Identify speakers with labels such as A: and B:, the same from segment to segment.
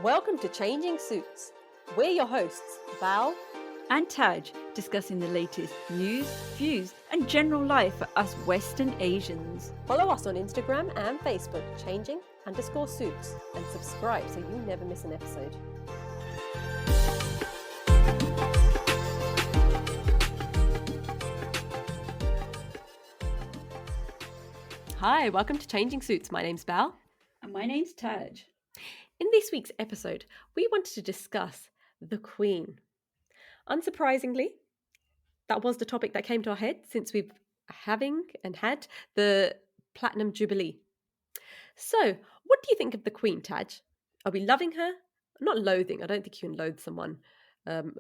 A: Welcome to Changing Suits. We're your hosts, Bal
B: and Taj, discussing the latest news, views, and general life for us Western Asians.
A: Follow us on Instagram and Facebook, changing_suits, and subscribe so you never miss an episode. Hi, welcome to Changing Suits. My name's Bal.
B: And my name's Taj.
A: In this week's episode, we wanted to discuss the Queen. Unsurprisingly, that was the topic that came to our head since we've had the Platinum Jubilee. So, what do you think of the Queen, Taj? Are we loving her? Not loathing. I don't think you can loathe someone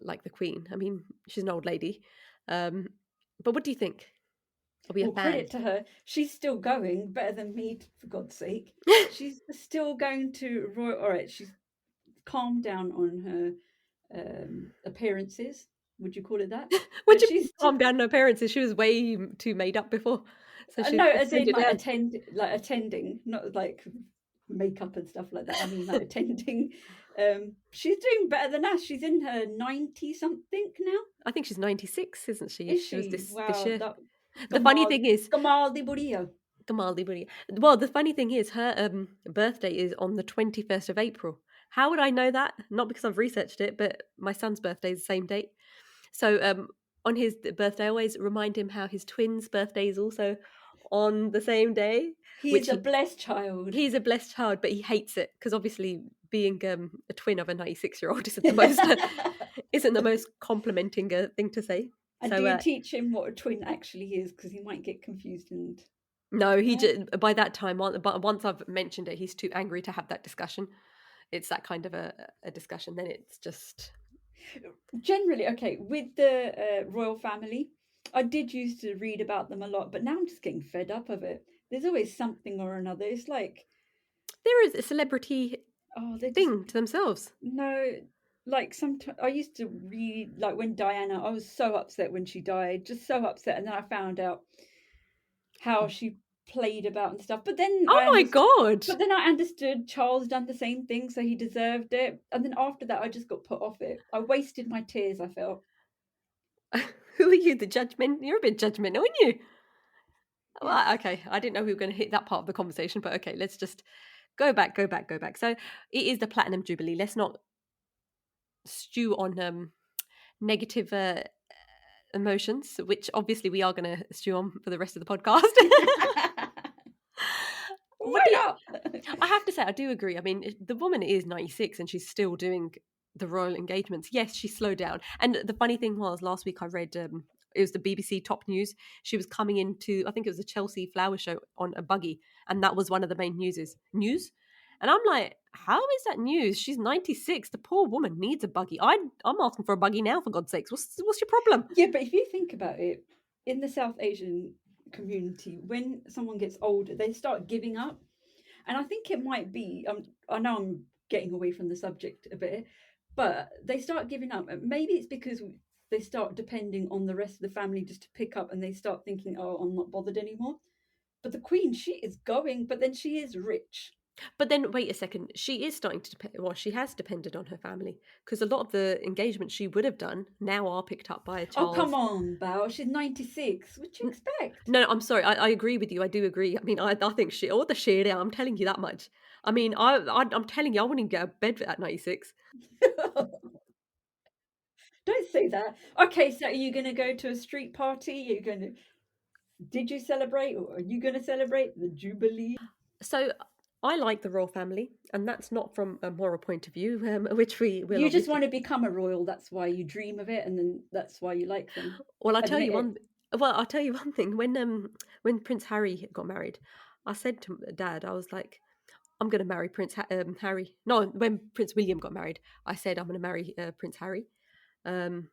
A: like the Queen. I mean, she's an old lady. But what do you think? Are we a fan?
B: Credit to her. She's still going, better than me, for God's sake. She's still going to Royal. All right, she's calmed down on her appearances. Would you call it that?
A: Would you calm down on her appearances? She was way too made up before.
B: So no, as in like attending, not like makeup and stuff like that. I mean, like attending. She's doing better than us. She's in her 90-something now.
A: I think she's 96, isn't she?
B: Is she?
A: Was this year.
B: The
A: funny thing is,
B: Gamaldi Buria.
A: Well, the funny thing is, her birthday is on the 21st of April. How would I know that? Not because I've researched it, but my son's birthday is the same date. So on his birthday, I always remind him how his twin's birthday is also on the same day.
B: He's a blessed child.
A: He's a blessed child, but he hates it because obviously being a twin of a 96-year-old isn't the most complimenting thing to say.
B: And do you teach him what a twin actually is? Because he might get confused and...
A: No, by that time, but once I've mentioned it, he's too angry to have that discussion. It's that kind of a discussion. Then it's just...
B: Generally, okay, with the royal family, I did used to read about them a lot, but now I'm just getting fed up of it. There's always something or another. It's like...
A: There is a celebrity thing to themselves.
B: No... Like sometimes I used to read, like when Diana, I was so upset when she died, just so upset, and then I found out how she played about and stuff. But then
A: my god!
B: But then I understood Charles done the same thing, so he deserved it. And then after that, I just got put off it. I wasted my tears, I felt.
A: Who are you, the judgment? You're a bit judgmental, aren't you? Well, okay, I didn't know we were going to hit that part of the conversation, but okay, let's just go back. So it is the Platinum Jubilee. Let's not stew on negative emotions, which obviously we are going to stew on for the rest of the podcast.
B: Why not?
A: I have to say, I do agree. I mean, the woman is 96 and she's still doing the royal engagements. Yes, she slowed down. And the funny thing was, last week I read, it was the BBC Top News. She was coming into, I think it was a Chelsea flower show on a buggy. And that was one of the main news. And I'm like, how is that news? She's 96. The poor woman needs a buggy. I'm asking for a buggy now, for God's sakes. What's your problem?
B: Yeah, but if you think about it, in the South Asian community, when someone gets older, they start giving up. And I think it might be, I know I'm getting away from the subject a bit, but they start giving up. Maybe it's because they start depending on the rest of the family just to pick up, and they start thinking, oh, I'm not bothered anymore. But the Queen, she is going, but then she is rich.
A: But then, wait a second, she is starting to depend. Well, she has depended on her family because a lot of the engagements she would have done now are picked up by Charles.
B: Oh, come on, Bal. She's 96. What do you expect?
A: No, I'm sorry. I agree with you. I do agree. I mean, I think all the shit. I'm telling you that much. I mean, I'm telling you, I wouldn't get out of bed at 96.
B: Don't say that. Okay, so are you going to go to a street party? Did you celebrate, or are you going to celebrate the Jubilee?
A: So I like the royal family, and that's not from a moral point of view, which we will.
B: You just want to become a royal. That's why you dream of it, and then that's why you like them.
A: Well, I'll tell you one thing. When Prince Harry got married, I said to Dad, I was like, I'm going to marry Prince Harry. No, when Prince William got married, I said I'm going to marry Prince Harry. And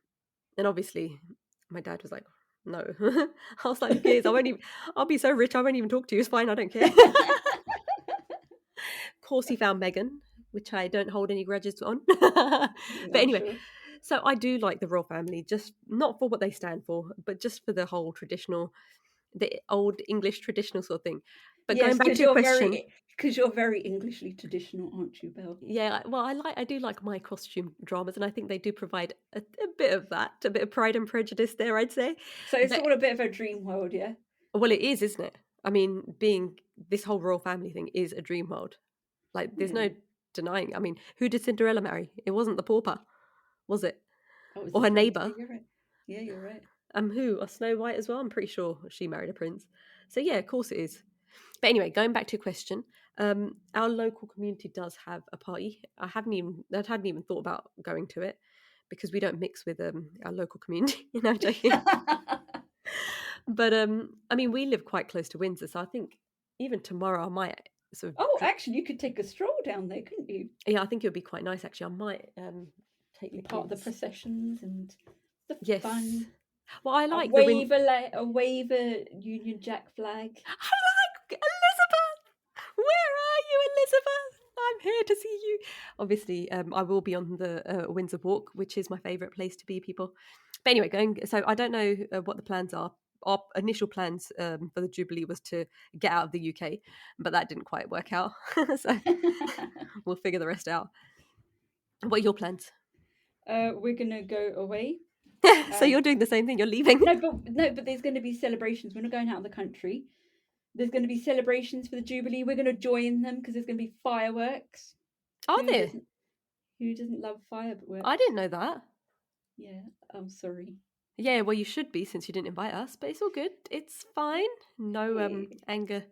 A: obviously, my dad was like, no. I was like, kids, I'll be so rich, I won't even talk to you. It's fine, I don't care. Of course, he found Meghan, which I don't hold any grudges on. But anyway, sure. So I do like the royal family, just not for what they stand for, but just for the whole the old English traditional sort of thing. But
B: Yes,
A: going back to your question,
B: because you're very Englishly traditional, aren't you, Belle?
A: yeah, well, I do like my costume dramas, and I think they do provide a bit of that, a bit of Pride and Prejudice there, I'd say.
B: So it's
A: But
B: all a bit of a dream world, yeah?
A: well, it is, isn't it? I mean, being this whole royal family thing is a dream world. Like, there's
B: Yeah.
A: no denying. I mean, who did Cinderella marry? It wasn't the pauper, was it?
B: Oh, it was
A: Or
B: the
A: her
B: prince.
A: neighbour?
B: Yeah, you're right. Yeah, you're right.
A: Who? Or Snow White as well? I'm pretty sure she married a prince. So yeah, of course it is. But anyway, going back to your question, our local community does have a party. I hadn't even thought about going to it because we don't mix with our local community. You know, joking. But I mean, we live quite close to Windsor, so I think even tomorrow I might sort of.
B: Oh, actually, you could take a stroll down there, couldn't you?
A: Yeah, I think it would be quite nice actually. I might take
B: Be
A: the
B: part of the
A: kids.
B: processions and the
A: Yes.
B: fun.
A: Well, I
B: A
A: like the wind.
B: wave a wave a Union Jack flag.
A: I like Elizabeth. Where are you, Elizabeth? I'm here to see you. Obviously, I will be on the Windsor Walk, which is my favourite place to be, people. But anyway, going. So I don't know what the plans are. Our initial plans for the Jubilee was to get out of the UK, but that didn't quite work out. So we'll figure the rest out. What are your plans?
B: We're gonna go away.
A: So you're doing the same thing. You're leaving.
B: No, but there's going to be celebrations. We're not going out of the country. There's going to be celebrations for the Jubilee. We're going to join them because there's going to be fireworks.
A: Are
B: Who
A: there?
B: doesn't? Who doesn't love fireworks?
A: I didn't know that.
B: Yeah, I'm sorry.
A: Yeah, well, you should be since you didn't invite us, but it's all good. It's fine. No
B: Hey,
A: anger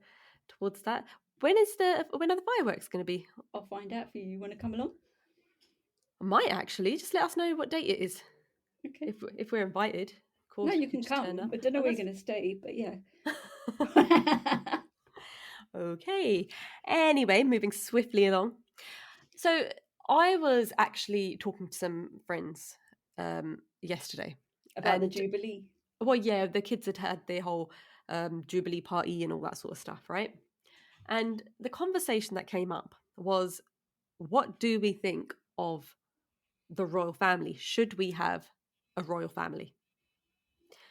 A: towards that. When are the fireworks going to be?
B: I'll find out for you. You want to come along?
A: I might actually. Just let us know what date it is.
B: Okay.
A: If we're invited, of
B: No,
A: course we
B: you
A: can
B: can
A: just turn
B: come.
A: up.
B: I don't know
A: Oh,
B: where you're going to stay, but yeah.
A: okay. Anyway, moving swiftly along. So I was actually talking to some friends yesterday,
B: About the
A: and
B: Jubilee.
A: well, yeah, the kids had their whole Jubilee party and all that sort of stuff, right? And the conversation that came up was, what do we think of the royal family? Should we have a royal family?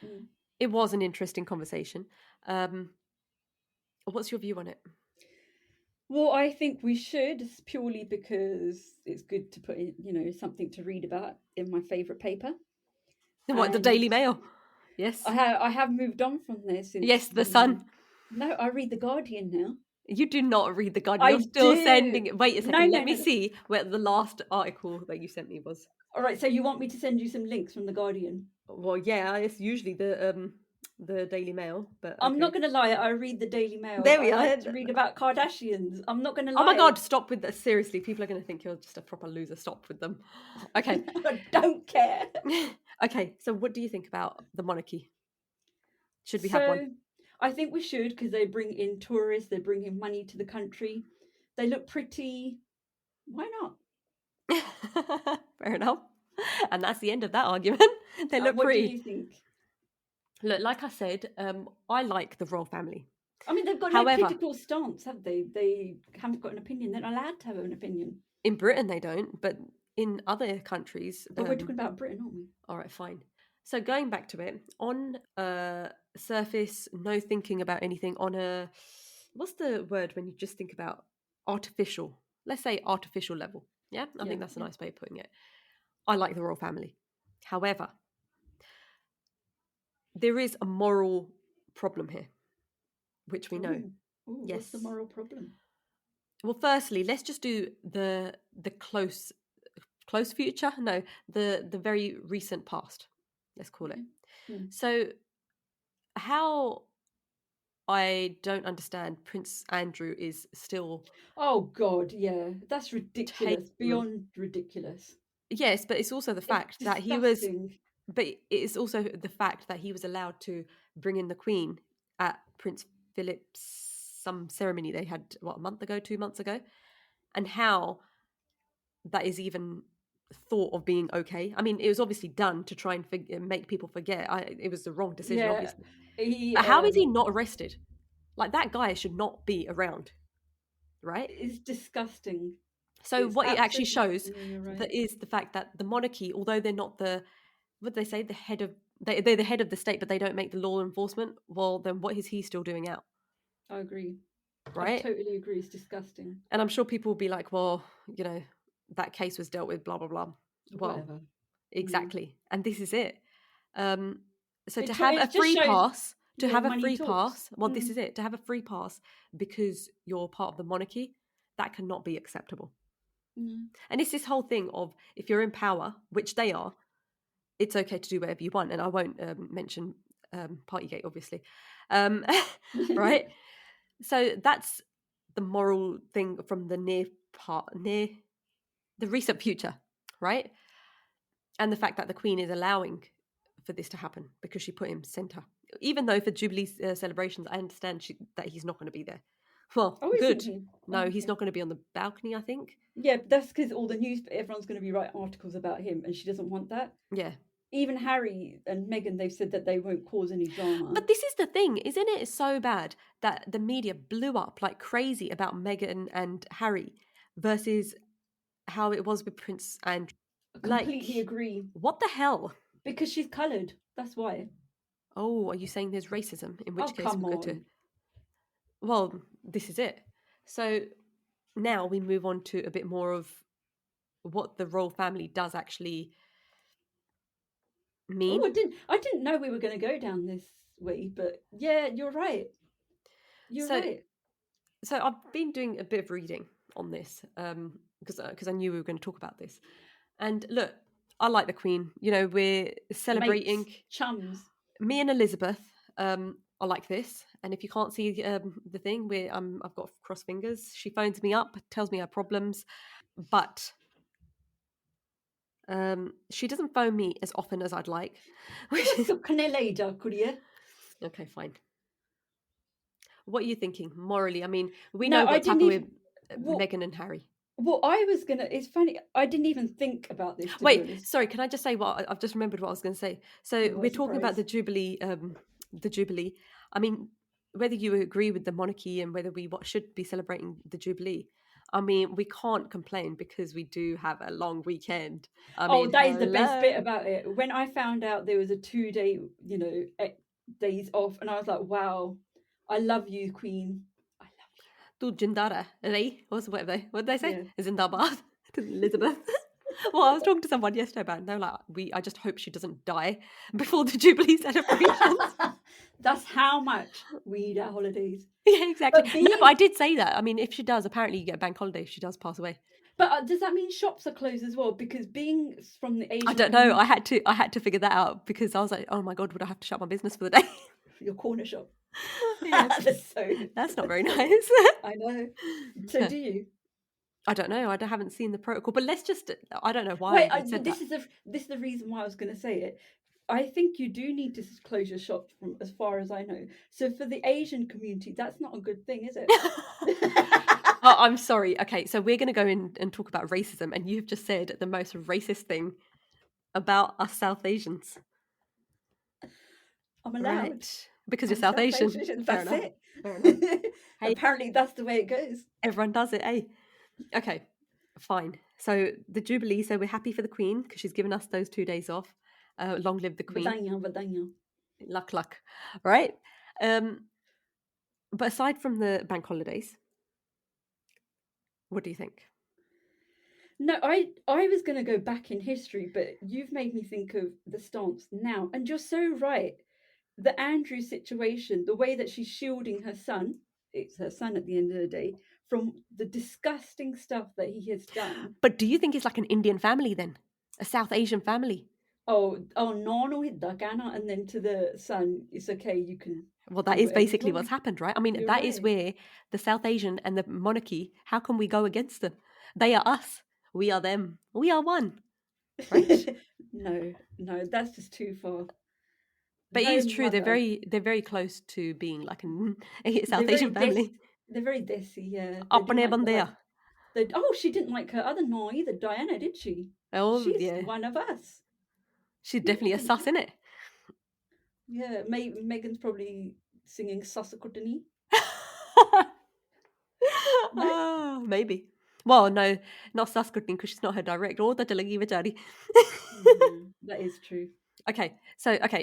B: Mm.
A: It was an interesting conversation. What's your view on it?
B: Well, I think we should, purely because it's good to put in, something to read about in my favourite paper.
A: What, the
B: And
A: Daily Mail? Yes.
B: I have moved on from there
A: Yes,
B: since
A: the Sun.
B: No, I read the Guardian now.
A: You do not read the Guardian.
B: I
A: You're still
B: do.
A: sending it. Wait a
B: No,
A: second.
B: no,
A: Let me
B: no, no.
A: see where the last article that you sent me was.
B: All right, so you want me to send you some links from the Guardian?
A: Well, yeah, it's usually the Daily Mail, but
B: I'm
A: okay.
B: not going to lie, I read the Daily Mail.
A: There we
B: I
A: are.
B: like to read about Kardashians. I'm not going to lie.
A: Oh my god, stop with that. Seriously, people are going to think you're just a proper loser. Stop with them. Okay.
B: I don't care.
A: Okay, so what do you think about the monarchy? Should we have
B: So
A: one?
B: I think we should, because they bring in tourists, they bring in money to the country. They look pretty. Why not?
A: Fair enough. And that's the end of that argument. They look
B: What
A: pretty.
B: do you think?
A: Look, like I said, I like the royal family.
B: I mean, they've got no
A: However,
B: political stance, have they? They haven't got an opinion. They're not allowed to have an opinion.
A: in Britain they don't, but in other countries.
B: But we're talking about Britain, aren't we?
A: All right, fine. So going back to it, on a surface, no thinking about anything. On a, what's the word when you just think about artificial? Let's say artificial level. Yeah, I think that's a nice way of putting it. I like the royal family. However, there is a moral problem here, which we know.
B: Ooh,
A: Yes.
B: What's the moral problem?
A: Well, firstly, let's just do the close future. No, the very recent past. Let's call it. So, how I don't understand, Prince Andrew is still.
B: Oh God, yeah, that's ridiculous. Beyond ridiculous.
A: Yes, but it's also the fact that he was. But it's also the fact that he was allowed to bring in the Queen at Prince Philip's some ceremony they had, what, a month ago, 2 months ago, and how that is even thought of being okay. I mean, it was obviously done to try and make people forget. It was the wrong decision, obviously. But how is he not arrested? Like, that guy should not be around, right?
B: It's disgusting.
A: So what it actually shows that is the fact that the monarchy, although they're not the, what do they say, the head of, they're the head of the state, but they don't make the law enforcement. Well, then what is he still doing out?
B: I agree.
A: right?
B: I totally agree. It's disgusting.
A: And I'm sure people will be like, well, you know, that case was dealt with, blah, blah, blah. Well,
B: Whatever.
A: exactly. And this is it. So to
B: It,
A: have a
B: it just
A: free
B: shows,
A: pass,
B: money talks.
A: well, this is it. To have a free pass because you're part of the monarchy, that cannot be acceptable. And it's this whole thing of if you're in power, which they are, it's okay to do whatever you want. And I won't mention Partygate, obviously. Right? So that's the moral thing from the near the recent future, right? And the fact that the Queen is allowing for this to happen because she put him centre. Even though for Jubilee celebrations, I understand that he's not going to be there. Well,
B: Oh,
A: good.
B: isn't he?
A: No,
B: Oh,
A: he's
B: okay.
A: not going to be on the balcony, I think.
B: Yeah, but that's because all the news, everyone's going to be writing articles about him, and she doesn't want that.
A: Yeah.
B: Even Harry and Meghan, they've said that they won't cause any drama.
A: But this is the thing, isn't it? It's so bad that the media blew up like crazy about Meghan and Harry versus how it was with Prince Andrew.
B: I completely agree.
A: What the hell?
B: Because she's coloured. That's why.
A: Oh, are you saying there's racism? In which
B: Oh,
A: case
B: come
A: we'll go to.
B: on.
A: Well, this is it. So now we move on to a bit more of what the royal family does actually mean.
B: Oh, I didn't know we were going to go down this way, but yeah, you're right. You're right.
A: So I've been doing a bit of reading on this because I knew we were going to talk about this. And look, I like the Queen. You know, we're celebrating
B: Mates, chums.
A: Me and Elizabeth. I like this. And if you can't see the thing, I've got cross fingers. She phones me up, tells me her problems, but she doesn't phone me as often as I'd like. Okay, fine. What are you thinking morally? I mean, we know what's happened with Meghan and Harry.
B: Well, it's funny, I didn't even think about this.
A: Wait, sorry, can I just say what I've just remembered what I was going to say? So we're talking about the Jubilee, I mean, whether you agree with the monarchy and whether we should be celebrating the Jubilee, I mean, we can't complain because we do have a long weekend.
B: That is the best bit about it. When I found out there was a 2-day, days off, and I was like, wow, I love you, Queen. I love
A: you. Tu Jindara, what did they say? Zindabad to Elizabeth. Well, I was talking to someone yesterday about it, and they were like, I just hope she doesn't die before the Jubilee celebrations.
B: That's how much we need our holidays.
A: Yeah, exactly. But I did say that. I mean, if she does, apparently you get a bank holiday if she does pass away.
B: But does that mean shops are closed as well? Because being from the Asian
A: I don't know. I had to figure that out because I was like, oh my God, would I have to shut my business for the day?
B: Your corner shop.
A: Yeah. That's not very nice.
B: I know. So do you?
A: I don't know. I haven't seen the protocol, but let's just. I don't know why.
B: Wait, this is the reason why I was going to say it. I think you do need to close your shop, from as far as I know. So for the Asian community, that's not a good thing, is it?
A: Oh, I'm sorry. Okay, so we're going to go in and talk about racism, and you've just said the most racist thing about us South Asians.
B: I'm allowed.
A: Right. Because you're South Asian.
B: That's it. Hey, apparently that's the way it goes.
A: Everyone does it, eh? Okay, fine. So the Jubilee, so we're happy for the Queen because she's given us those 2 days off. Long live the Queen.
B: Vadanya.
A: Luck. Right? But aside from the bank holidays, what do you think?
B: No, I was going to go back in history, but you've made me think of the stance now. And you're so right. The Andrew situation, the way that she's shielding her son, it's her son at the end of the day, from the disgusting stuff that he has done.
A: But do you think it's like an Indian family then? A South Asian family?
B: No, and then to the son, it's okay, you can.
A: Well, that is basically what's happened, right? I mean, that is where the South Asian and the monarchy, how can we go against them? They are us. We are them. We are one. Right?
B: No, that's just too far.
A: But it is true. They're very close to being like a South Asian family.
B: They're very desi, yeah.
A: Apne bandaya.
B: She didn't like her other no either, Diana, did she?
A: Oh,
B: she's one of us.
A: She's definitely a sus, innit?
B: Yeah, Meghan's probably singing Sasakutani.
A: No? Maybe. Well, no, not Saskutni because she's not her direct order. That
B: is true.
A: Okay,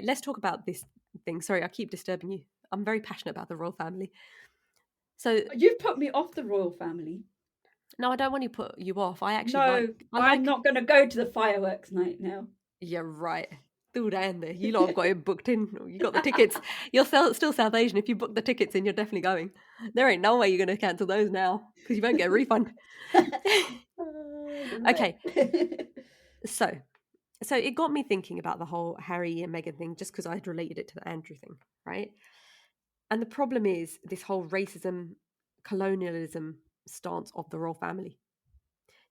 A: let's talk about this thing. Sorry, I keep disturbing you. I'm very passionate about the royal family. So
B: You've put me off the royal family.
A: no, I don't want to put you off. I actually
B: No,
A: I
B: I'm
A: like.
B: not going to go to the fireworks night now.
A: You're right. Still down there. You lot have got it booked in. You got the tickets. You're still South Asian. If you book the tickets in, you're definitely going. There ain't no way you're going to cancel those now because you won't get a refund.
B: You're right.
A: Okay, so it got me thinking about the whole Harry and Meghan thing just because I'd related it to the Andrew thing, right? And the problem is this whole racism, colonialism stance of the royal family.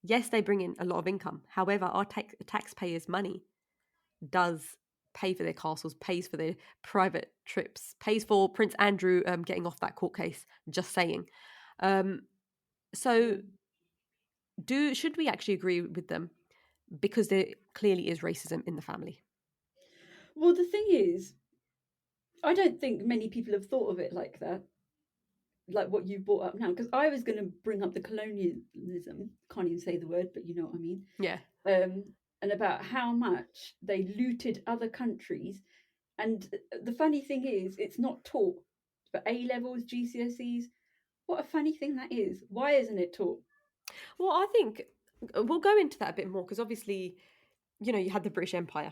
A: Yes, they bring in a lot of income. However, our taxpayers' money does pay for their castles, pays for their private trips, pays for Prince Andrew getting off that court case. Just saying. So, should we actually agree with them because there clearly is racism in the family?
B: Well, the thing is, I don't think many people have thought of it like that, like what you brought up now. Because I was going to bring up the colonialism, can't even say the word, but you know what I mean.
A: Yeah.
B: And about how much they looted other countries. And the funny thing is, it's not taught for A levels, GCSEs. What a funny thing that is. Why isn't it taught?
A: Well, I think we'll go into that a bit more because obviously, you had the British Empire,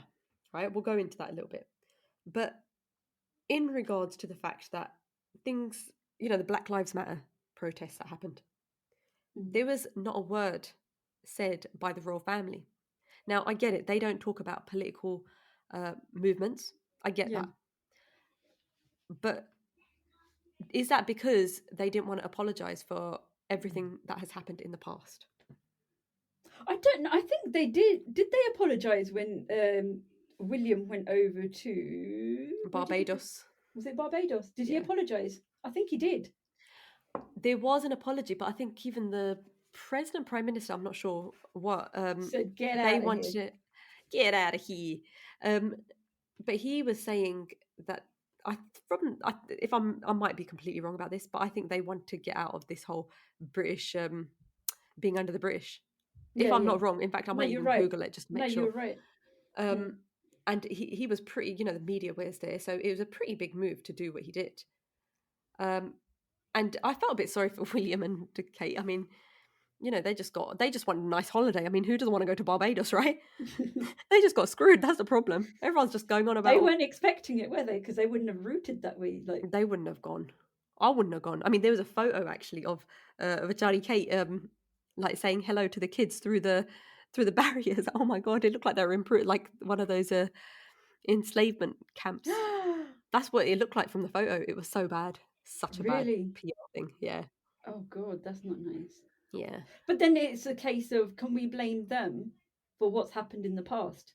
A: right? We'll go into that a little bit. But in regards to the fact that things, the Black Lives Matter protests that happened, there was not a word said by the royal family. Now, I get it. They don't talk about political movements. I get
B: Yeah.
A: that. But is that because they didn't want to apologize for everything that has happened in the past?
B: I don't know. I think they did. Did they apologise when William went over to where did he go?
A: Barbados.
B: Was it Barbados? Did he
A: Yeah.
B: apologise? I think he did.
A: There was an apology, but I think even the president, prime minister, I'm not sure what,
B: Said get
A: they
B: out of
A: wanted
B: here.
A: to get out of here. But he was saying that if I might be completely wrong about this, but I think they want to get out of this whole British being under the British. If
B: Yeah,
A: I'm
B: yeah.
A: not wrong, in fact, I
B: No,
A: might
B: you're
A: even
B: right.
A: Google it just to
B: No,
A: make sure.
B: you're right. Yeah.
A: And he was pretty, the media was there, so it was a pretty big move to do what he did. And I felt a bit sorry for William and Kate. I mean, they just want a nice holiday. I mean, who doesn't want to go to Barbados, right? They just got screwed. That's the problem. Everyone's just going on
B: They
A: about
B: weren't expecting it, were they? Because they wouldn't have rooted that way. Like,
A: they wouldn't have gone. I wouldn't have gone. I mean, there was a photo actually of Charlie Kate like saying hello to the kids through the barriers. Oh my god, it looked like they were in like one of those enslavement camps. That's what it looked like from the photo. It was so bad. Such a bad
B: really?
A: PR thing. Yeah.
B: Oh God, that's not nice.
A: Yeah.
B: But then it's a case of, can we blame them for what's happened in the past?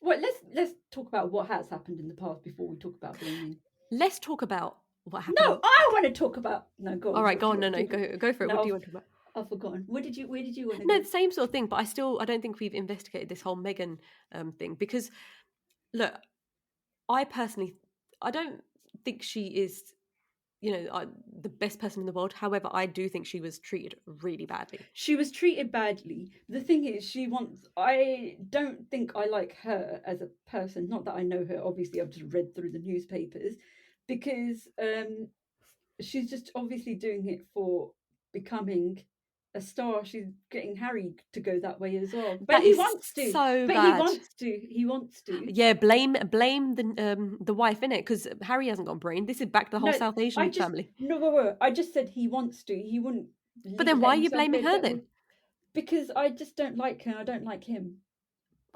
B: Well, let's talk about what has happened in the past before we talk about blaming.
A: Let's talk about what happened.
B: No, I want to talk about. No, go
A: All
B: on.
A: right,
B: What
A: go
B: do
A: on.
B: you
A: No,
B: want
A: no,
B: to talk about?
A: go for it. What do you
B: No,
A: want to talk about?
B: I've forgotten. Where did you want to
A: No,
B: go?
A: the same sort of thing, but I don't think we've investigated this whole Meghan thing because look, I personally, I don't think she is, the best person in the world. However, I do think she was treated really badly.
B: She was treated badly. The thing is, I don't think I like her as a person. Not that I know her. Obviously, I've just read through the newspapers, because she's just obviously doing it for becoming a star. She's getting Harry to go that way as well. But
A: That
B: he
A: is
B: wants to.
A: so
B: But he
A: bad.
B: wants to. He wants to.
A: Yeah, blame the wife in it because Harry hasn't got a brain. This is back to the whole
B: No,
A: South
B: I
A: Asian
B: just
A: family.
B: no, wait, wait, I just said he wants to. He wouldn't
A: But then
B: let
A: why are you
B: himself
A: blaming
B: go
A: her
B: that
A: then?
B: way, because I just don't like her. I don't like him.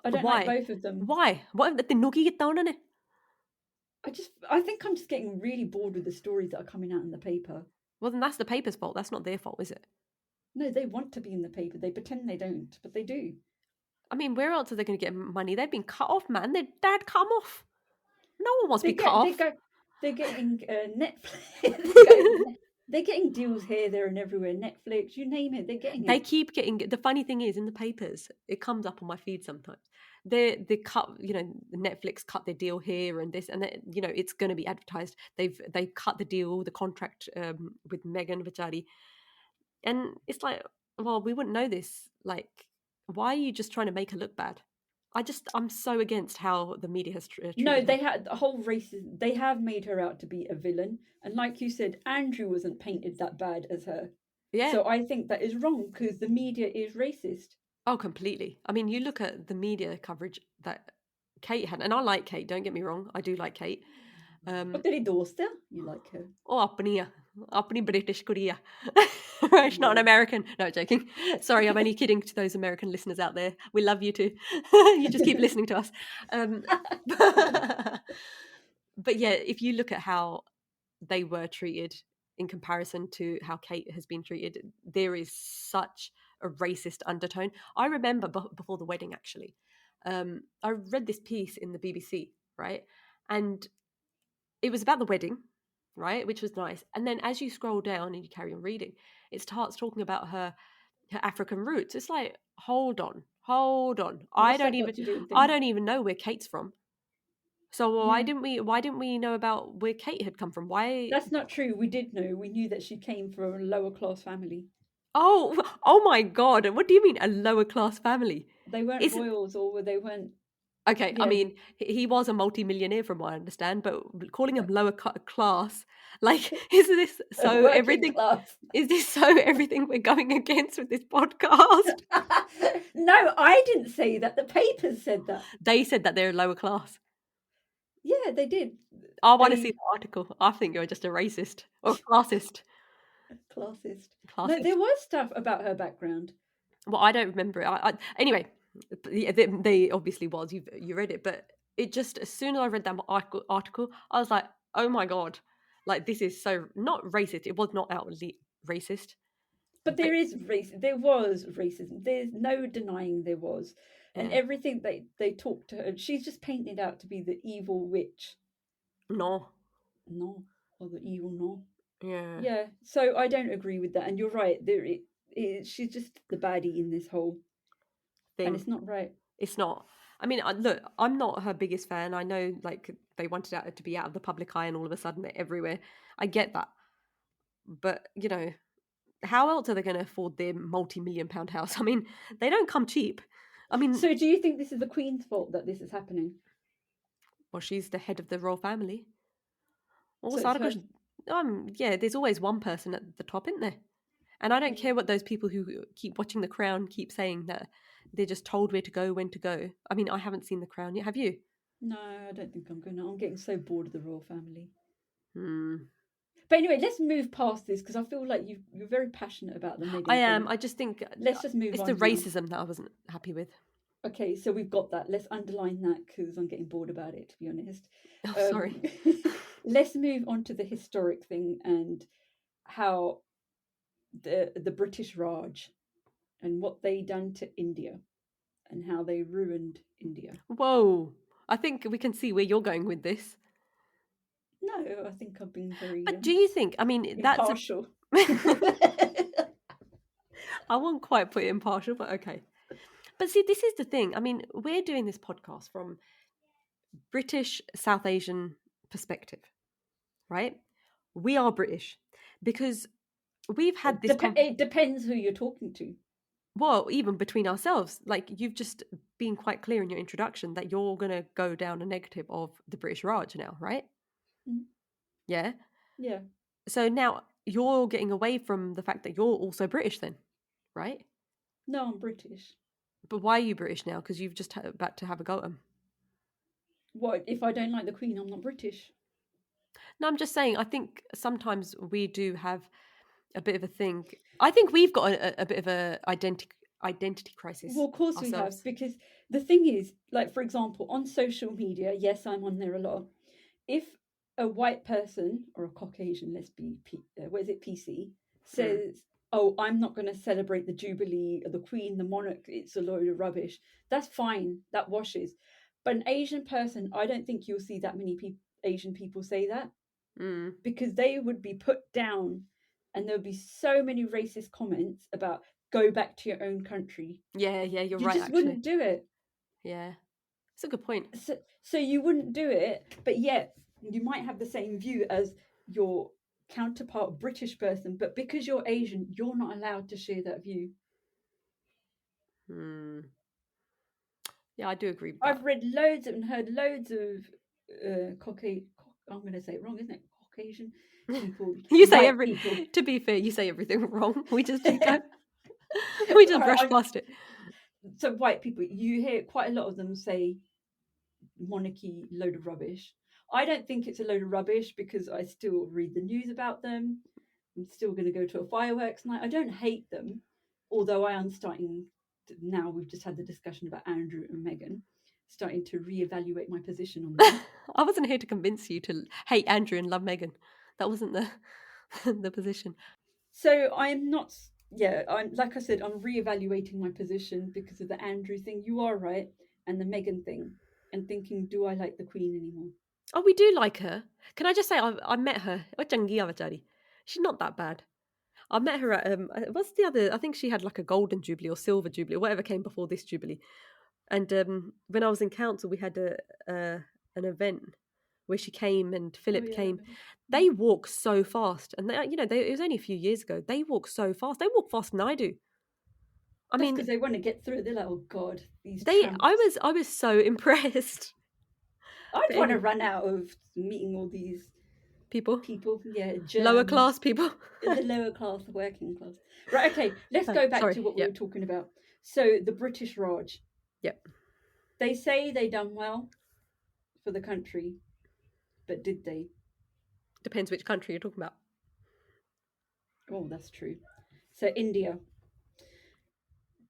B: I don't like
A: Why?
B: both of them.
A: Why? What did the noogie get down on it?
B: I think I'm just getting really bored with the stories that are coming out in the paper.
A: Well, then that's the paper's fault. That's not their fault, is it?
B: No, they want to be in the paper. They pretend they don't, but they do.
A: I mean, where else are they going to get money? They've been cut off, man. Their dad cut 'em off. No one wants to
B: They
A: be cut
B: get they
A: off.
B: go they're getting Netflix. They're getting deals here, there, and everywhere. Netflix, you name it, they're getting
A: They
B: it.
A: keep getting. The funny thing is, in the papers, it comes up on my feed sometimes. They cut, Netflix cut their deal here and this, and it's going to be advertised. They cut the deal, the contract with Megan Vachari, and it's like, well, we wouldn't know this. Like, why are you just trying to make her look bad? I'm so against how the media has
B: No,
A: treated her.
B: they had the whole racism. They have made her out to be a villain, and like you said, Andrew wasn't painted that bad as her.
A: Yeah.
B: So I think that is wrong because the media is racist.
A: Oh, completely. I mean, you look at the media coverage that Kate had, and I like Kate. Don't get me wrong, I do like Kate.
B: But तेरी दोस्त है? You like her?
A: Oh, apni British kudiya. Right, she's not an
B: No.
A: American. No, joking. Sorry, I'm only kidding to those American listeners out there. We love you too. You just keep listening to us. But yeah, if you look at how they were treated in comparison to how Kate has been treated, there is such a racist undertone. I remember before the wedding, actually, I read this piece in the BBC, right? And it was about the wedding, right? Which was nice. And then as you scroll down and you carry on reading, it starts talking about her African roots. It's like, hold on.
B: What's that got to do with
A: I
B: things?
A: don't even know where Kate's from. So
B: Yeah.
A: why didn't we know about where Kate had come from? Why?
B: That's not true. We did know. We knew that she came from a lower class family.
A: Oh my God. What do you mean a lower class family?
B: They weren't
A: Is
B: royals or they weren't.
A: Okay, I
B: Yeah.
A: mean, he was a multi-millionaire from what I understand, but calling him lower class, like, is this so
B: Working
A: everything?
B: class.
A: Is this so everything we're going against with this podcast?
B: No, I didn't say that. The papers said that.
A: They said that they're lower class.
B: Yeah, they did.
A: I want to see
B: They
A: the article. I think you're just a racist or classist.
B: classist. No,
A: Classist.
B: there was stuff about her background.
A: Well, I don't remember it. Anyway, yeah, they obviously was. You read it, but it just as soon as I read that article, I was like, oh my God, like this is so not racist. It was not outwardly racist,
B: But
A: but
B: there was racism. There's no denying there was. And
A: yeah,
B: everything they talked to her, she's just painted out to be the evil witch.
A: no,
B: No, or the evil no.
A: yeah,
B: Yeah, so I don't agree with that. And you're right. She's just the baddie in this whole, and
A: thing.
B: it's not right.
A: It's not. I mean, look, I'm not her biggest fan. I know, like, they wanted her to be out of the public eye, and all of a sudden they're everywhere. I get that, but how else are they going to afford their multi-million-pound house? I mean, they don't come cheap. I mean,
B: So do you think this is the Queen's fault that this is happening?
A: well, she's the head of the royal family.
B: So
A: Also,
B: it's her.
A: yeah, there's always one person at the top, isn't there? And I don't care what those people who keep watching The Crown keep saying, that they're just told where to go, when to go. I mean, I haven't seen The Crown yet. Have you?
B: No, I don't think I'm going to. I'm getting so bored of the royal family.
A: Hmm.
B: But anyway, let's move past this because I feel like you're very passionate about the
A: I
B: Meghan
A: am.
B: thing.
A: I just think
B: Let's just move
A: it's
B: on
A: the
B: now.
A: racism that I wasn't happy with.
B: Okay, so we've got that. Let's underline that because I'm getting bored about it, to be honest.
A: Oh, sorry.
B: Let's move on to the historic thing and how the British Raj and what they done to India and how they ruined India.
A: Whoa. I think we can see where you're going with this.
B: No, I think I've been very
A: But do you think, I mean, that's
B: impartial.
A: I won't quite put it impartial, but okay. But see, this is the thing. I mean, we're doing this podcast from British South Asian perspective, right? We are British because we've had this
B: It depends who you're talking to.
A: well, even between ourselves, like you've just been quite clear in your introduction that you're going to go down a negative of the British Raj now, right?
B: Mhm.
A: Yeah.
B: Yeah.
A: So now you're getting away from the fact that you're also British then, right?
B: No, I'm British.
A: But why are you British now? Because you've just about to have a go at them.
B: What if I don't like the Queen? I'm not British.
A: No, I'm just saying, I think sometimes we do have a bit of a thing. I think we've got a bit of a identity crisis
B: Well, of course we have,
A: ourselves.
B: because the thing is, like, for example, on social media, yes, I'm on there a lot. If a white person or a Caucasian, let's be, where's it, PC, says, oh, I'm not going to celebrate the Jubilee, or the Queen, the monarch, it's a load of rubbish, that's fine, that washes. But an Asian person, I don't think you'll see that many Asian people say that, because they would be put down and there would be so many racist comments about go back to your own country.
A: Yeah, you're
B: You
A: right,
B: just
A: actually.
B: wouldn't do it.
A: Yeah, it's a good point.
B: So you wouldn't do it, but yet you might have the same view as your counterpart British person, but because you're Asian, you're not allowed to share that view.
A: Yeah, I do agree with that.
B: I've read loads and heard loads of I'm going to say it wrong, isn't it? Caucasian people,
A: You say
B: white people.
A: to be fair, you say everything wrong. We just we just brush past it.
B: So white people, you hear quite a lot of them say monarchy load of rubbish. I don't think it's a load of rubbish because I still read the news about them. I'm still going to go to a fireworks night. I don't hate them, although I am starting to, now we've just had the discussion about Andrew and Meghan, starting to reevaluate my position on them.
A: I wasn't here to convince you to hate Andrew and love Meghan. That wasn't the the position.
B: So I'm not. Yeah, I'm like I said, I'm reevaluating my position because of the Andrew thing. You are right, and the Meghan thing, and thinking, do I like the Queen anymore?
A: Oh, we do like her. Can I just say I met her. She's not that bad. I met her at what's the other? I think she had like a golden jubilee or silver jubilee or whatever came before this jubilee. And when I was in council, we had an event where she came and Philip came. They walk so fast, and it was only a few years ago. They walk so fast. They walk faster than I do. I
B: That's
A: mean,
B: because they want to get through. They're like, oh God, these
A: they.
B: tramps.
A: I was so impressed.
B: I'd
A: But
B: want to
A: anyway,
B: run out of meeting all these
A: people,
B: yeah,
A: lower
B: germs,
A: class people.
B: the lower class, the working class. Right, okay, let's go back
A: Sorry.
B: to what we
A: Yeah.
B: were talking about. So the British Raj.
A: Yep.
B: They say they done well for the country, but did they?
A: Depends which country you're talking about.
B: Oh, that's true. So India.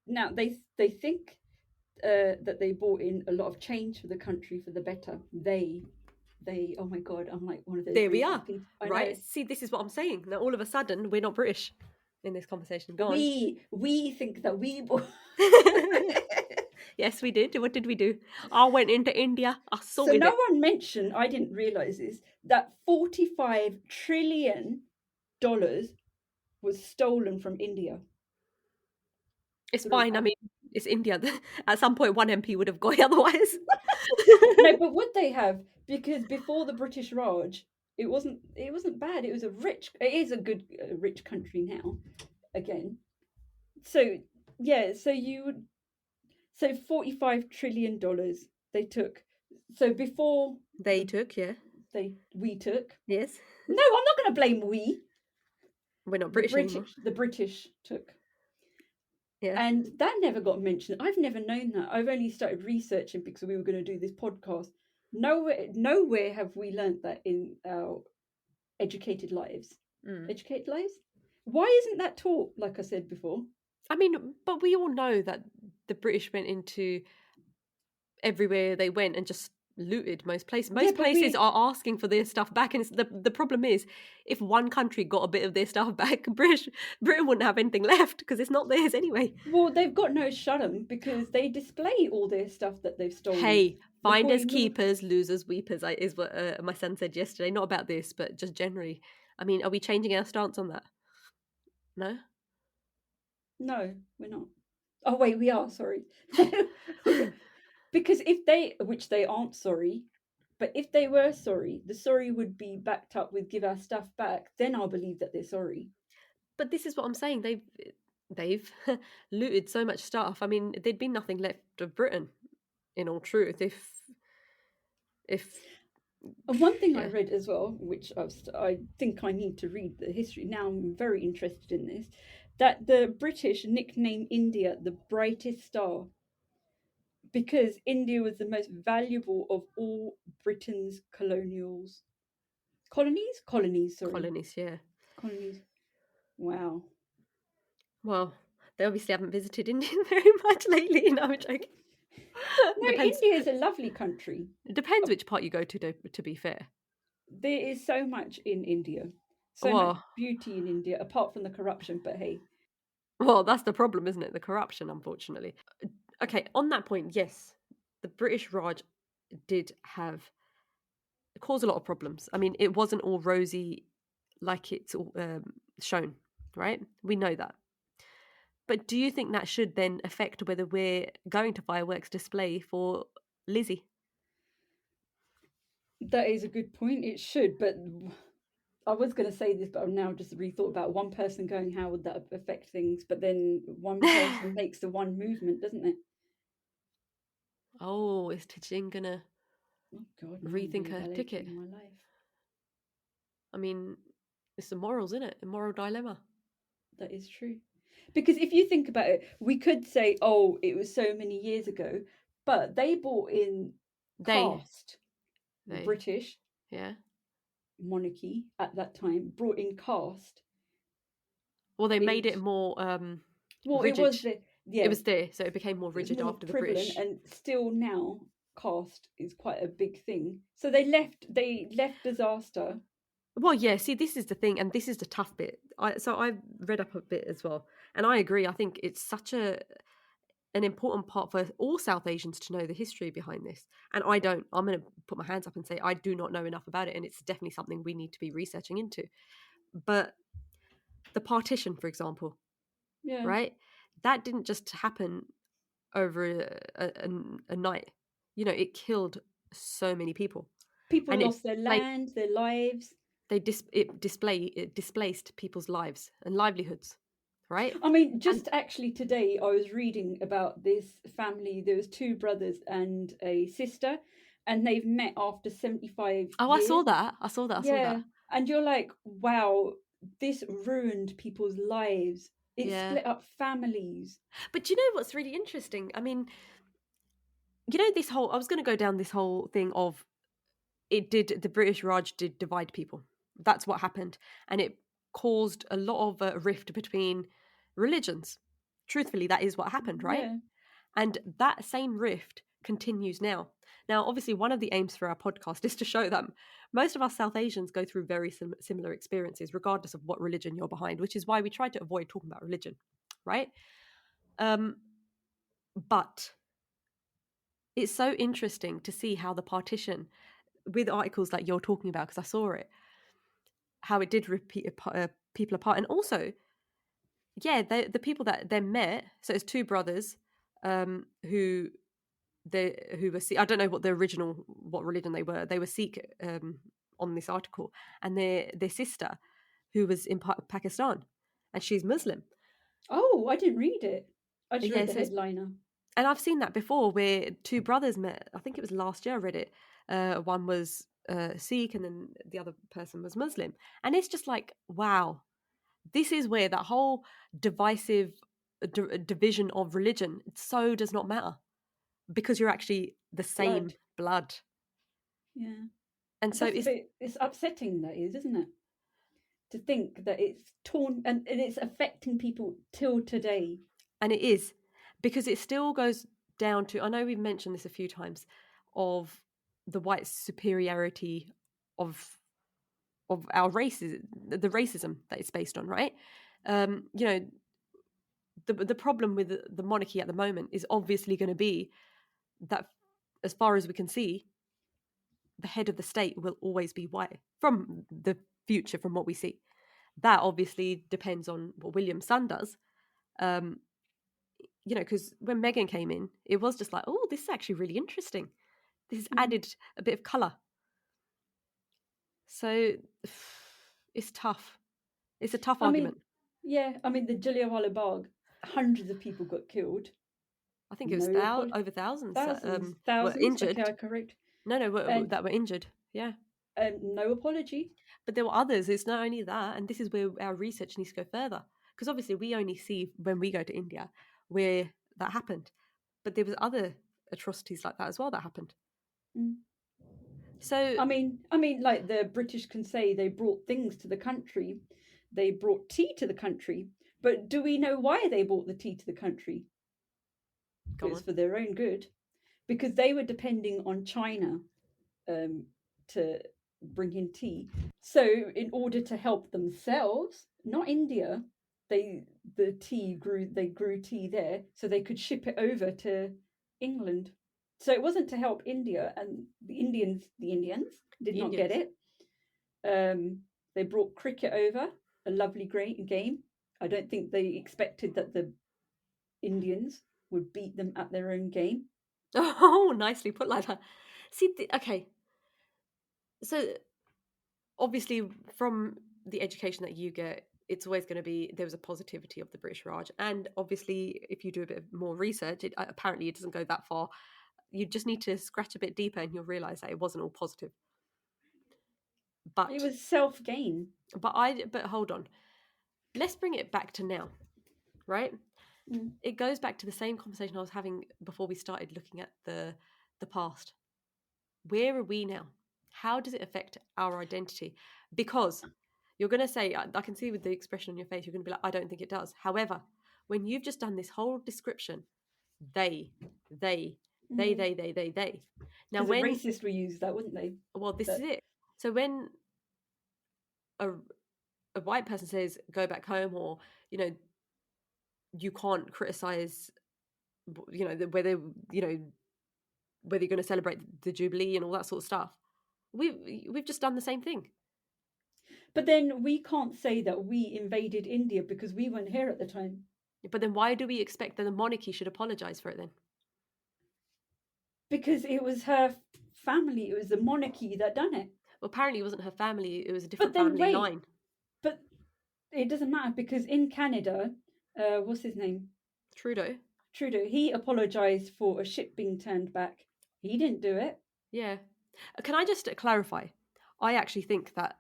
B: Now they think that they brought in a lot of change for the country for the better. They. Oh my God, I'm like one of those
A: There we
B: racist
A: are.
B: people. I
A: Right.
B: know.
A: See, this is what I'm saying. Now, all of a sudden, we're not British in this conversation. Go on.
B: We think that we brought.
A: Yes, we did. What did we do? I went into India. I
B: So
A: sorted
B: no
A: it.
B: one mentioned, I didn't realize this, that $45 trillion was stolen from India.
A: It's fine. I mean, it's India. At some point, one MP would have got it otherwise.
B: No, but would they have? Because before the British Raj, it wasn't bad. It is a good rich country now. Again, so yeah, so $45 trillion they took. So before
A: They took, yeah.
B: we took.
A: Yes.
B: No, I'm not going to blame we.
A: We're not British anymore.
B: The British took.
A: Yeah.
B: And that never got mentioned. I've never known that. I've only started researching because we were going to do this podcast. Nowhere have we learnt that in our educated lives. Educated lives? Why isn't that taught, like I said before?
A: I mean, but we all know that the British went into everywhere they went and just looted most places. Most places are asking for their stuff back, and the problem is, if one country got a bit of their stuff back, Britain wouldn't have anything left because it's not theirs anyway.
B: Well, they've got no shut 'em because they display all their stuff that they've stolen.
A: Hey, finders keepers, losers weepers is what my son said yesterday. Not about this, but just generally. I mean, are we changing our stance on that? No?
B: No, we're not. Oh wait, we are, sorry. Because which they aren't sorry, but if they were sorry, the sorry would be backed up with give our stuff back, then I'll believe that they're sorry.
A: But this is what I'm saying. They've looted so much stuff. I mean, there'd be nothing left of Britain, in all truth, if
B: And one thing I read as well, which I think I need to read the history now. I'm very interested in this. That the British nicknamed India the brightest star because India was the most valuable of all Britain's colonies. Sorry.
A: Colonies, yeah.
B: Colonies. Wow.
A: Well, they obviously haven't visited India very much lately. No, I'm joking.
B: No, India is a lovely country.
A: It depends which part you go to be fair.
B: There is so much in India. So much beauty in India, apart from the corruption, but hey.
A: Well, that's the problem, isn't it? The corruption, unfortunately. Okay, on that point, yes, the British Raj did cause a lot of problems. I mean, it wasn't all rosy like it's shown, right? We know that. But do you think that should then affect whether we're going to fireworks display for Lizzie?
B: That is a good point. It should, but I was going to say this, but I've now just rethought about one person going, how would that affect things? But then one person makes the one movement, doesn't it?
A: Oh, is Tijin gonna
B: Oh God, now I'm
A: rethink her ticket?
B: reevaluating my life.
A: I mean, it's the morals, isn't it? A moral dilemma.
B: That is true. Because if you think about it, we could say, oh, it was so many years ago, but they brought in
A: They,
B: caste. The
A: they,
B: British
A: yeah.
B: monarchy at that time brought in caste
A: Well, they made it
B: into,
A: more
B: well, it
A: rigid.
B: was the,
A: It
B: yeah,
A: was there, so it became more
B: it was
A: rigid
B: more
A: after the
B: prevalent,
A: British.
B: and still now caste is quite a big thing. So they left disaster.
A: Well, yeah. See, this is the thing, and this is the tough bit. So I read up a bit as well, and I agree. I think it's such an important part for all South Asians to know the history behind this. And I don't. I'm going to put my hands up and say I do not know enough about it, and it's definitely something we need to be researching into. But the partition, for example,
B: Yeah,
A: right? That didn't just happen over a night. You know, it killed so many people,
B: people
A: and
B: lost their land, their lives.
A: it displaced people's lives and livelihoods, right?
B: I mean,
A: And
B: just actually today I was reading about this family. There was two brothers and a sister, and they've met after 75
A: oh, I saw
B: years.
A: that. I saw that. I saw
B: Yeah.
A: that.
B: And you're like, wow, this ruined people's lives. It
A: Yeah.
B: split up families.
A: But do you know what's really interesting? I mean, you know, this whole, I was going to go down this whole thing of the British Raj did divide people. That's what happened. And it caused a lot of rift between religions. Truthfully, that is what happened, right?
B: Yeah.
A: And that same rift continues now. Now, obviously, one of the aims for our podcast is to show that most of us South Asians go through very similar experiences, regardless of what religion you're behind, which is why we try to avoid talking about religion, right? But it's so interesting to see how the partition, with articles like you're talking about, because I saw it, how it did repeat people apart. And also, yeah, the people that they met, so it's two brothers who were I don't know what the original what religion they were. They were Sikh on this article, and their sister who was in Pakistan, and she's Muslim.
B: Oh, I didn't read it. I just read
A: Yeah,
B: the
A: so it's,
B: headliner.
A: and I've seen that before where two brothers met. I think it was last year I read it. One was Sikh, and then the other person was Muslim, and it's just like, wow, this is where that whole divisive division of religion so does not matter because you're actually the same
B: Blood.
A: blood.
B: Yeah.
A: And so
B: That's a bit, it's upsetting, that is, isn't it? To think that it's torn and it's affecting people till today.
A: and it is because it still goes down to, I know we've mentioned this a few times, of the white superiority of our races, the racism that it's based on, right? You know, the problem with the monarchy at the moment is obviously going to be that, as far as we can see, the head of the state will always be white from the future, from what we see. That obviously depends on what William's son does. Um, you know, because when Meghan came in, it was just like, oh, this is actually really interesting. This has
B: Mm.
A: added a bit of colour. So it's tough. It's a tough
B: I mean,
A: argument.
B: yeah, I mean, the Jallianwala Bagh, hundreds of people got killed.
A: I think it was
B: No apology.
A: over thousands that
B: Thousands,
A: were
B: thousands. Okay,
A: injured.
B: I correct.
A: No,
B: And
A: that were injured. Yeah.
B: no apology.
A: But there were others. It's not only that, and this is where our research needs to go further. Because obviously we only see when we go to India where that happened. But there was other atrocities like that as well that happened.
B: Mm.
A: So
B: I mean, like the British can say they brought things to the country, they brought tea to the country, but do we know why they brought the tea to the country? It
A: go
B: was
A: on.
B: for their own good, because they were depending on China to bring in tea. So, in order to help themselves, not India, they grew tea there, so they could ship it over to England. So it wasn't to help India, and the Indians did
A: The
B: not get
A: Indians.
B: it. They brought cricket over, a lovely great game. I don't think they expected that the Indians would beat them at their own game.
A: Oh, nicely put like that. See, okay. So obviously, from the education that you get, it's always going to be there was a positivity of the British Raj, and obviously, if you do a bit more research, apparently it doesn't go that far you just need to scratch a bit deeper and you'll realize that it wasn't all positive. But
B: It was self-gain.
A: but hold on. Let's bring it back to now, right?
B: Mm.
A: It goes back to the same conversation I was having before we started looking at the past. Where are we now? How does it affect our identity? Because you're going to say, I can see with the expression on your face, you're going to be like, I don't think it does. However, when you've just done this whole description, they, they, they. Now,
B: Because the
A: when,
B: racists would use that, wouldn't they?
A: well, this
B: That,
A: is it. So when a, a white person says, go back home, or, you know, you can't criticize, you know, whether, you know, whether you're going to celebrate the Jubilee and all that sort of stuff. We've just done the same thing.
B: but then we can't say that we invaded India because we weren't here at the time.
A: But then why do we expect that the monarchy should apologise for it then?
B: Because it was her family, it was the monarchy that done it.
A: Well, apparently it wasn't her family, it was a different
B: But then
A: family
B: wait,
A: line.
B: but it doesn't matter because in Canada, what's his name?
A: Trudeau.
B: He apologised for a ship being turned back. He didn't do it.
A: Yeah. Can I just clarify? I actually think that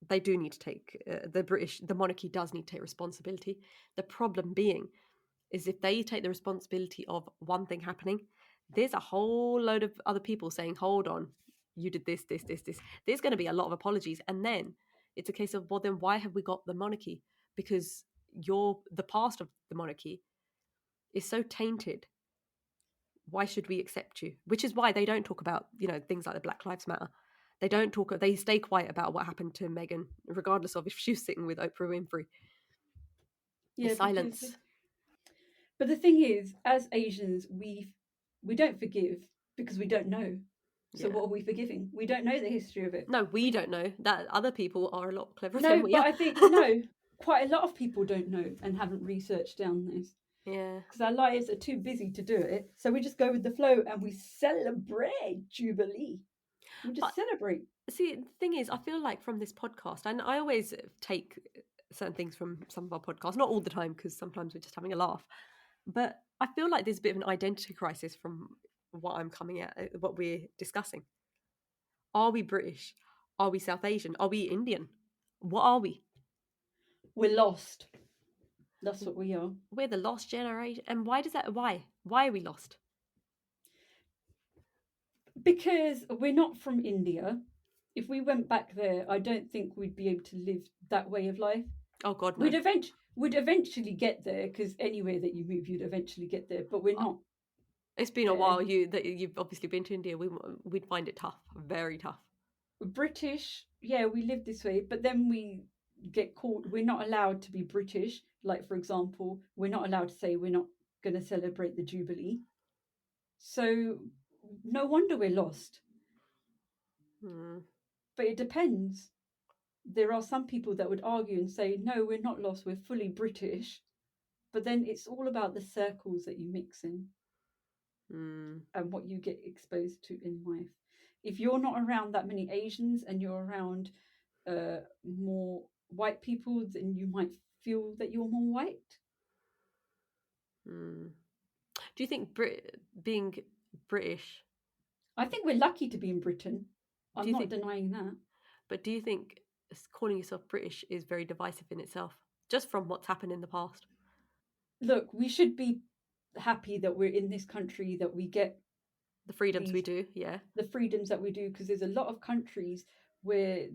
A: they do need to take, the monarchy does need to take responsibility. The problem being is if they take the responsibility of one thing happening, there's a whole load of other people saying, hold on, you did this. There's going to be a lot of apologies. And then it's a case of, well, then why have we got the monarchy? Because the past of the monarchy is so tainted. Why should we accept you? Which is why they don't talk about, you know, things like the Black Lives Matter. They stay quiet about what happened to Meghan, regardless of if she was sitting with Oprah Winfrey.
B: Yeah,
A: Silence.
B: But the thing is, as Asians, we don't forgive because we don't know. So what are we forgiving? We don't know the history of it.
A: No, we don't know. That other people are a lot cleverer
B: No,
A: than we
B: but
A: are.
B: I think quite a lot of people don't know and haven't researched down this.
A: Yeah.
B: Because our lives are too busy to do it. So we just go with the flow and we celebrate Jubilee. We just celebrate.
A: See, the thing is, I feel like from this podcast, and I always take certain things from some of our podcasts, not all the time, because sometimes we're just having a laugh. But I feel like there's a bit of an identity crisis from what I'm coming at, what we're discussing. Are we British? Are we South Asian? Are we Indian? What are we?
B: We're lost. That's what we are.
A: We're the lost generation. And why does that? Why? Why are we lost?
B: Because we're not from India. If we went back there, I don't think we'd be able to live that way of life.
A: Oh God, no.
B: We'd eventually get there because anywhere that you move, you'd eventually get there. But we're not.
A: It's been a while. You've obviously been to India. We'd find it tough, very tough.
B: British, yeah, we live this way, but then we get caught. We're not allowed to be British. Like, for example, we're not allowed to say we're not going to celebrate the Jubilee. So no wonder we're lost. But it depends. There are some people that would argue and say, no, we're not lost, we're fully British. But then it's all about the circles that you mix in and what you get exposed to in life. If you're not around that many Asians and you're around more white people, then you might feel that you're more white.
A: Do you think being British?
B: I think we're lucky to be in Britain. I'm not denying that.
A: But do you think calling yourself British is very divisive in itself, just from what's happened in the past?
B: Look, we should be happy that we're in this country, that we get
A: the freedoms we do, yeah.
B: The freedoms that we do, because there's a lot of countries where,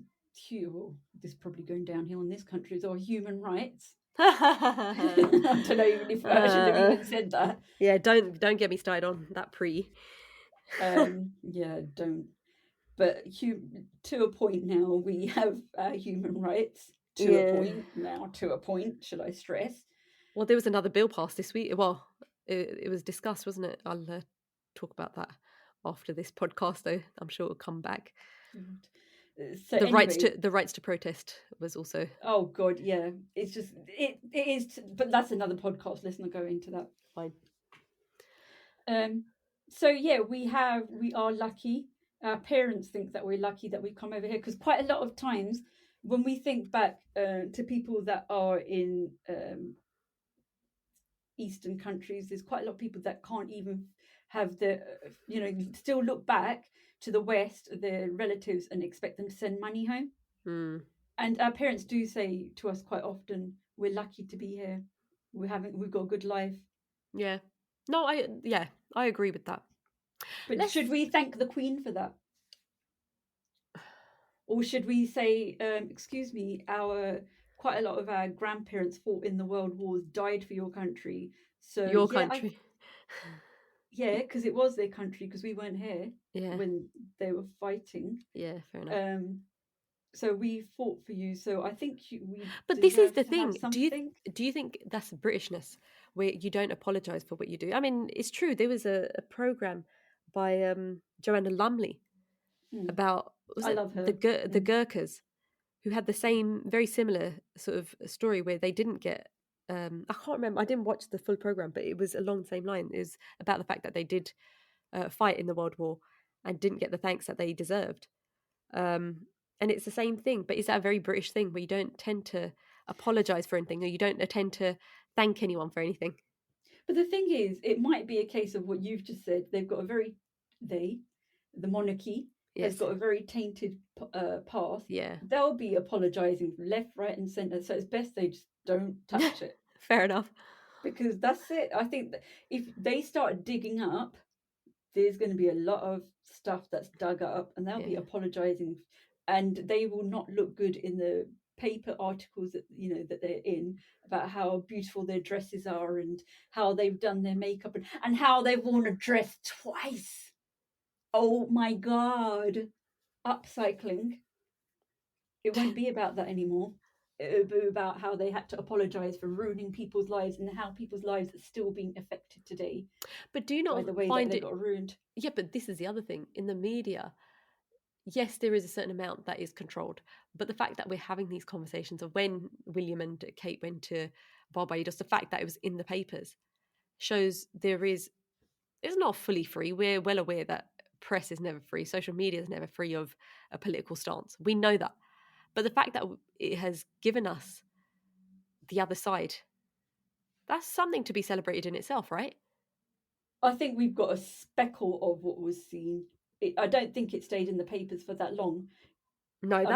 B: this is probably going downhill in this country, is our human rights. I don't know even if I should have even said that.
A: Yeah, don't get me started on that
B: Yeah, don't. But to a point now, we have human rights. To a point, shall I stress?
A: Well, there was another bill passed this week. Well, it was discussed, wasn't it? I'll talk about that after this podcast, though. I'm sure it'll come back.
B: So
A: the rights to protest was also.
B: Oh God, yeah. It's just it is, but that's another podcast. Let's not go into that.
A: Fine.
B: So yeah, we are lucky. Our parents think that we're lucky that we come over here, because quite a lot of times when we think back to people that are in Eastern countries, there's quite a lot of people that can't even have the, still look back to the West, their relatives, and expect them to send money home.
A: Mm.
B: And our parents do say to us quite often, "We're lucky to be here. We've got a good life."
A: Yeah. No, I agree with that.
B: But
A: Let's
B: should we thank the Queen for that? Or should we say, excuse me, quite a lot of our grandparents fought in the world wars, died for your country. So
A: your country.
B: because it was their country, because we weren't here
A: Yeah.
B: when they were fighting.
A: Yeah, fair enough.
B: So we fought for you. So I think we
A: But this is
B: deserve
A: the
B: to have
A: thing.
B: something.
A: Do you think that's Britishness, where you don't apologise for what you do? I mean, it's true. There was a program by Joanna Lumley about, was
B: I
A: it
B: love
A: the
B: her.
A: the Gurkhas, who had the same, very similar sort of story where they didn't get. I can't remember. I didn't watch the full program, but it was along the same line. It was about the fact that they did fight in the World War and didn't get the thanks that they deserved. And it's the same thing, but is that a very British thing where you don't tend to apologise for anything, or you don't tend to thank anyone for anything?
B: But the thing is, it might be a case of what you've just said. They've got a very the monarchy has
A: Yes.
B: got a very tainted past.
A: Yeah.
B: They'll be apologising left, right, and centre. So it's best they just don't touch it,
A: Fair enough.
B: because that's it. I think that if they start digging up, there's going to be a lot of stuff that's dug up, and they'll be
A: Yeah.
B: apologising, and they will not look good in the paper articles that that they're in, about how beautiful their dresses are and how they've done their makeup, and how they've worn a dress twice. Oh my god. Upcycling. It won't be about that anymore. It'll be about how they had to apologize for ruining people's lives, and how people's lives are still being affected today
A: But do you
B: by
A: not
B: the way that
A: find
B: they
A: it?
B: got ruined.
A: Yeah, but this is the other thing. In the media, yes, there is a certain amount that is controlled, but the fact that we're having these conversations of when William and Kate went to Barbados, the fact that it was in the papers shows it's not fully free. We're well aware that press is never free. Social media is never free of a political stance. We know that. But the fact that it has given us the other side, that's something to be celebrated in itself, right?
B: I think we've got a speckle of what was seen. I don't think it stayed in the papers for that long.
A: No,
B: I mean,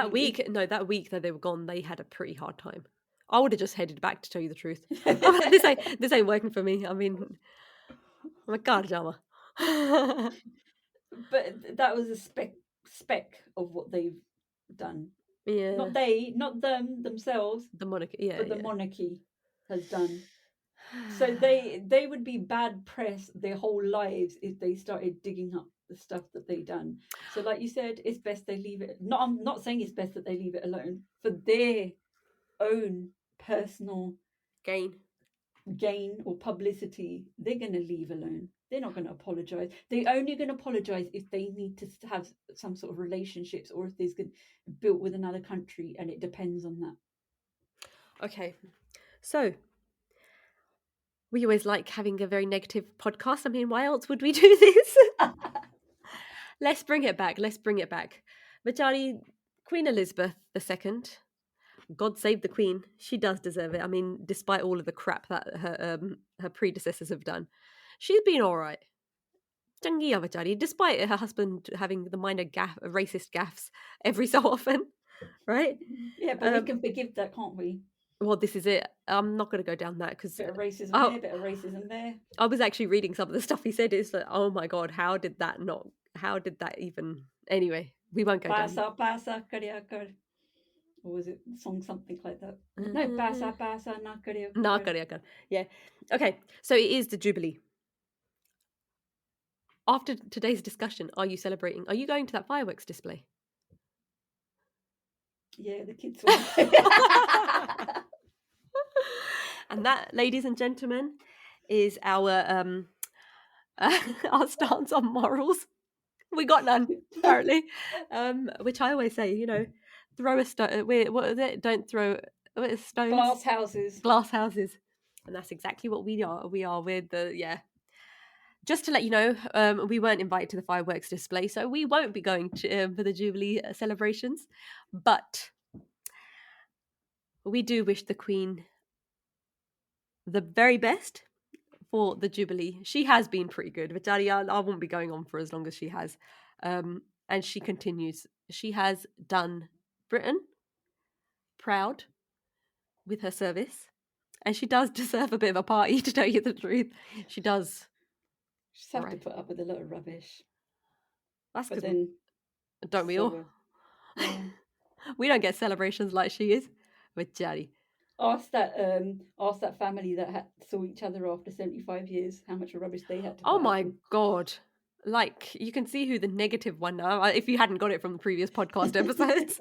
A: that week that they were gone, they had a pretty hard time. I would have just headed back, to tell you the truth.
B: if
A: This ain't working for me. I mean, my God, Jama.
B: but that was a speck of what they've done.
A: Yeah,
B: Not them themselves,
A: the monarchy. Yeah,
B: but the
A: yeah.
B: monarchy has done. So they would be bad press their whole lives if they started digging up the stuff that they done. So like you said, it's best they leave it. I'm not saying it's best that they leave it alone for their own personal gain or publicity. They're going to leave alone. They're not going to apologize. They're only going to apologize if they need to have some sort of relationships, or if there's built with another country, and it depends on that.
A: Okay, so we always like having a very negative podcast. I mean, why else would we do this? Let's bring it back. Vajali, Queen Elizabeth II, God save the Queen. She does deserve it. I mean, despite all of the crap that her predecessors have done, she's been all right. Jangiya Vajali, despite her husband having the minor racist gaffes every so often, right?
B: Yeah, but we can forgive that, can't we?
A: Well, this is it. I'm not going to go down that because
B: Bit of racism here, bit of racism there.
A: I was actually reading some of the stuff he said. It's like, oh my God, how did that even? Anyway, we won't go down.
B: Pasa, kariakar. Or was it song something like that? No, pasa, na kariakar.
A: Yeah. Okay, so it is the Jubilee. After today's discussion, are you celebrating? Are you going to that fireworks display?
B: Yeah, the kids one.
A: And that, ladies and gentlemen, is our our stance on morals. We got none, apparently. Which I always say, throw a stone. What is it? Don't throw stones. Glass houses. And that's exactly what we are. We are with Just to let you know, we weren't invited to the fireworks display, so we won't be going to, for the Jubilee celebrations. But we do wish the Queen the very best for the Jubilee. She has been pretty good. Vijari, I won't be going on for as long as she has. And she continues. She has done Britain proud with her service. And she does deserve a bit of a party, to tell you the truth. She does.
B: Just have to put up with a lot of rubbish.
A: That's
B: But
A: good.
B: then,
A: Don't we all?
B: Yeah.
A: We don't get celebrations like she is. Vijari.
B: Ask that family that saw each other after 75 years how much rubbish they had to put
A: Oh
B: up
A: my
B: with.
A: God. Like, you can see who the negative one now, if you hadn't got it from the previous podcast episodes.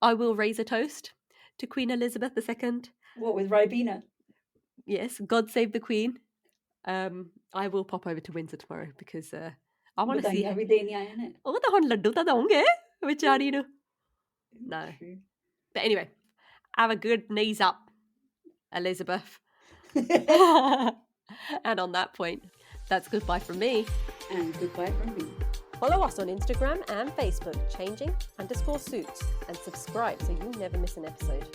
A: I will raise a toast to Queen Elizabeth II.
B: What, with Ribena?
A: Yes, God save the Queen. I will pop over to Windsor tomorrow because I want to see her. Oh, the hon laddu ta daunge, bechari nu. No. But anyway, have a good knees up, Elizabeth. And on that point, that's goodbye from me.
B: And goodbye from me.
A: Follow us on Instagram and Facebook, changing_suits, and subscribe so you never miss an episode.